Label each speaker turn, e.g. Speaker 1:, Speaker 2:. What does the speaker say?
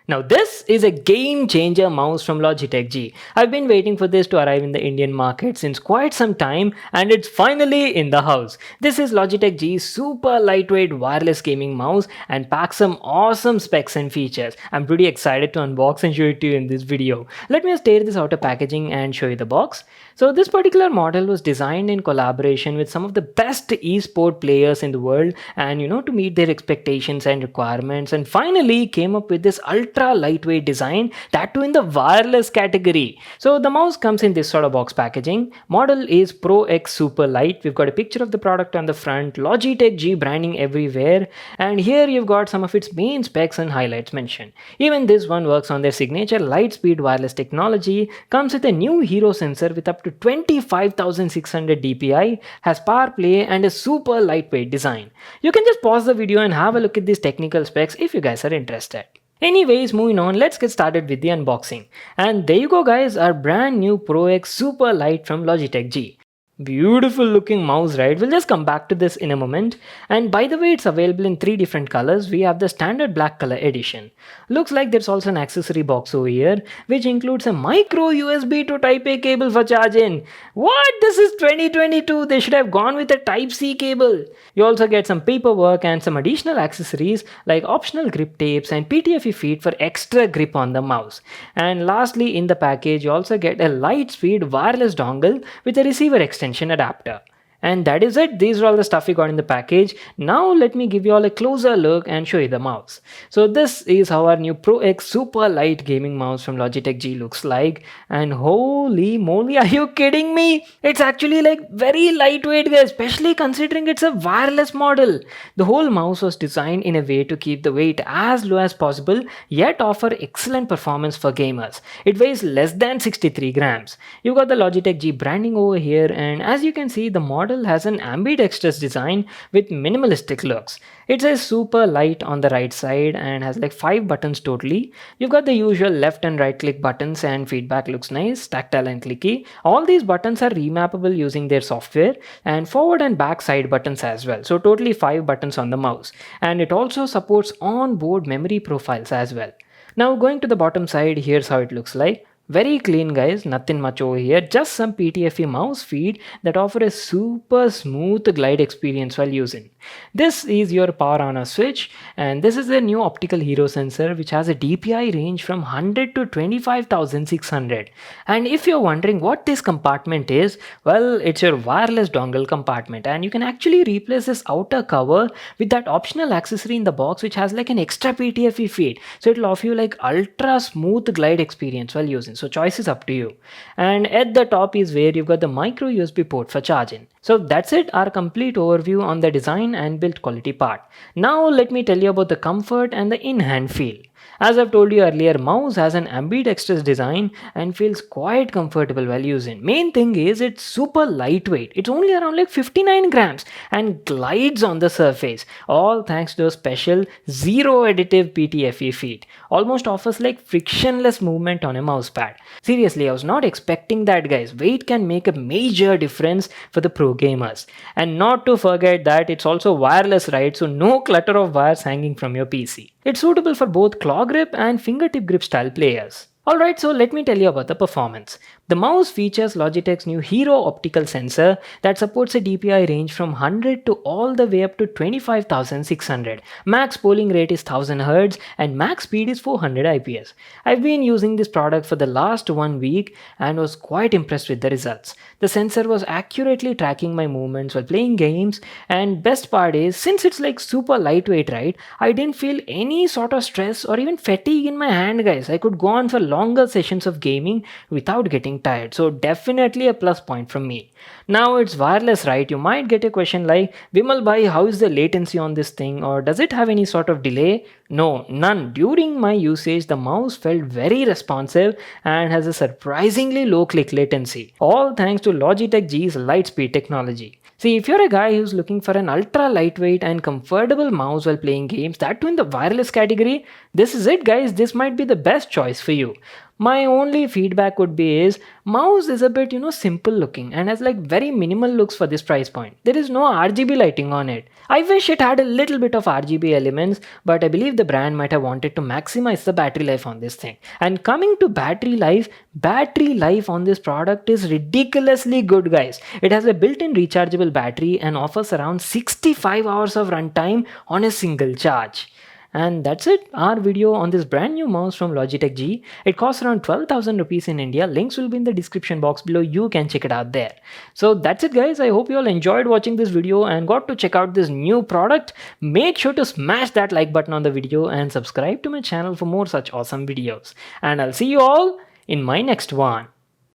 Speaker 1: Now this is a game changer mouse from Logitech G. I've been waiting for this to arrive in the Indian market since quite some time and it's finally in the house. This is Logitech G's super lightweight wireless gaming mouse and packs some awesome specs and features. I'm pretty excited to unbox and show it to you in this video. Let me just tear this outer packaging and show you the box. So this particular model was designed in collaboration with some of the best esport players in the world and to meet their expectations and requirements, and finally came up with this ultra lightweight design, that too in the wireless category. So the mouse comes in this sort of box packaging. Model is Pro X Super Light. We've got a picture of the product on the front, Logitech G branding everywhere, and here you've got some of its main specs and highlights mentioned. Even this one works on their signature light speed wireless technology, comes with a new hero sensor with up to 25,600 dpi, has power play and a super lightweight design. You can just pause the video and have a look at these technical specs if you guys are interested. Anyways, moving on, let's get started with the unboxing. And there you go guys, our brand new Pro X Super Light from Logitech G. Beautiful looking mouse, right? We'll just come back to this in a moment. And by the way, it's available in 3 different colors. We have the standard black color edition. Looks like there's also an accessory box over here, which includes a micro USB to Type A cable for charging. What? This is 2022. They should have gone with a Type C cable. You also get some paperwork and some additional accessories like optional grip tapes and PTFE feet for extra grip on the mouse. And lastly, in the package, you also get a light speed wireless dongle with a receiver extension adapter. And that is it. These are all the stuff we got in the package. Now let me give you all a closer look and show you the mouse. So this is how our new Pro X Super Light gaming mouse from Logitech G looks like. And holy moly, are you kidding me? It's actually like very lightweight guys, especially considering it's a wireless model. The whole mouse was designed in a way to keep the weight as low as possible, yet offer excellent performance for gamers. It weighs less than 63 grams. You've got the Logitech G branding over here, and as you can see, the model has an ambidextrous design with minimalistic looks. It says super light on the right side and has like 5 buttons totally. You've got the usual left and right click buttons, and feedback looks nice, tactile and clicky. All these buttons are remappable using their software, and forward and back side buttons as well. So totally 5 buttons on the mouse, and it also supports on-board memory profiles as well. Now going to the bottom side, here's how it looks like. Very clean guys, nothing much over here, just some PTFE mouse feet that offer a super smooth glide experience while using. This is your power on off switch, and this is the new optical hero sensor which has a DPI range from 100 to 25,600. And if you're wondering what this compartment is, well, it's your wireless dongle compartment, and you can actually replace this outer cover with that optional accessory in the box which has like an extra PTFE feed. So it'll offer you like ultra smooth glide experience while using. So choice is up to you. And at the top is where you've got the micro USB port for charging. So that's it, our complete overview on the design and build quality part. Now let me tell you about the comfort and the in-hand feel. As I've told you earlier, mouse has an ambidextrous design and feels quite comfortable while using. Main thing is it's super lightweight. It's only around like 59 grams and glides on the surface. All thanks to a special zero additive PTFE feet. Almost offers like frictionless movement on a mouse pad. Seriously, I was not expecting that guys. Weight can make a major difference for the pro gamers. And not to forget that it's also wireless, right? So no clutter of wires hanging from your PC. It's suitable for both claw grip and fingertip grip style players. Alright, so let me tell you about the performance. The mouse features Logitech's new Hero optical sensor that supports a DPI range from 100 to all the way up to 25,600. Max polling rate is 1000 Hz and max speed is 400 IPS. I've been using this product for the last 1 week and was quite impressed with the results. The sensor was accurately tracking my movements while playing games, and best part is, since it's like super lightweight, right, I didn't feel any sort of stress or even fatigue in my hand guys. I could go on for longer sessions of gaming without getting tired. So definitely a plus point from me. Now it's wireless, right? You might get a question like, Vimal bhai, how is the latency on this thing, or does it have any sort of delay? No, none. During my usage, the mouse felt very responsive and has a surprisingly low click latency. All thanks to Logitech G's Lightspeed technology. See, if you're a guy who's looking for an ultra lightweight and comfortable mouse while playing games, that too in the wireless category, this is it guys, this might be the best choice for you. My only feedback would be is mouse is a bit simple looking and has like very minimal looks for this price point. There is no RGB lighting on it. I wish it had a little bit of RGB elements, but I believe the brand might have wanted to maximize the battery life on this thing. And coming to battery life on this product is ridiculously good, guys. It has a built-in rechargeable battery and offers around 65 hours of runtime on a single charge. And that's it, our video on this brand new mouse from Logitech G. It costs around 12,000 rupees in India. Links will be in the description box below. You can check it out there. So that's it, guys. I hope you all enjoyed watching this video and got to check out this new product. Make sure to smash that like button on the video and subscribe to my channel for more such awesome videos. And I'll see you all in my next one.